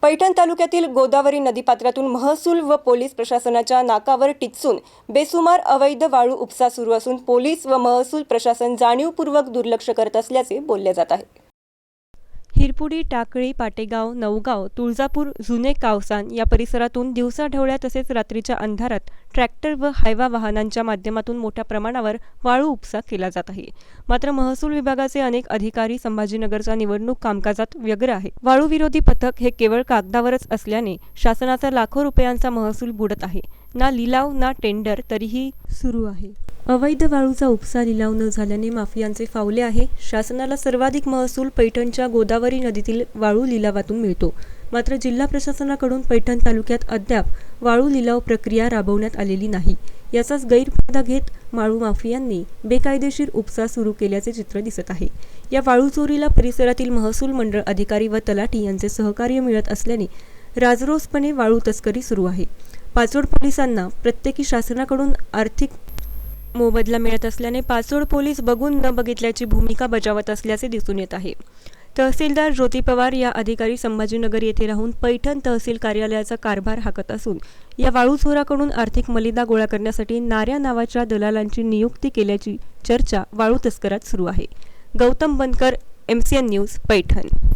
पैठण तालुक्यातील गोदावरी नदीपात्रातून महसूल व पोलीस प्रशासनाच्या नाकावर टिच्चून बेसुमार अवैध वाळू उपसा सुरू असून पोलीस व महसूल प्रशासन जाणीवपूर्वक दुर्लक्ष करत असल्याचे बोलले जात आहे। हिरपुडी, टाकळी, पाटेगाव, नवगाव, तुळजापूर, जुने कावसान या परिसरातून दिवसाढवळ्या तसेच रात्रीच्या अंधारात ट्रॅक्टर व हायवा वाहनांच्या माध्यमातून मोठ्या प्रमाणावर वाळू उपसा केला जात आहे। मात्र महसूल विभागाचे अनेक अधिकारी संभाजीनगरच्या निवडणूक कामकाजात व्यग्र आहे। वाळू विरोधी पथक हे केवळ कागदावरच असल्याने शासनाचा लाखो रुपयांचा महसूल बुडत आहे। ना लिलाव ना टेंडर तरीही सुरू आहे। अवैध वाळूचा उपसा लिलाव न झाल्याने माफियांचे फावले आहे। शासनाला सर्वाधिक महसूल पैठणच्या गोदावरी नदीतील वाळू लिलावातून मिळतो। मात्र जिल्हा प्रशासनाकडून पैठण तालुक्यात अद्याप वाळू लिलाव प्रक्रिया राबवण्यात आलेली नाही। याचाच गैरफायदा घेत वाळू माफियांनी बेकायदेशीर उपसा सुरू केल्याचे चित्र दिसत आहे। या वाळू चोरीला परिसरातील महसूल मंडळ अधिकारी व तलाठी यांचे सहकार्य मिळत असल्याने राजरोसपणे वाळू तस्करी सुरू आहे। पाचोड पोलिसांना प्रत्येकी शासनाकडून आर्थिक मोबदला मिळत असल्याने पाचोड पोलीस बघून न बघितल्याची भूमिका बजावत असल्याचे दिसून येत आहे। तहसीलदार ज्योती पवार या अधिकारी संभाजीनगर येथे राहून पैठण तहसील कार्यालयाचा कारभार हाकत असून या वाळू चोराकडून आर्थिक मलिदा गोळा करण्यासाठी नाऱ्या नावाच्या दलालांची नियुक्ती केल्याची चर्चा वाळू तस्करात सुरू आहे। गौतम बनकर, MCN न्यूज, पैठण।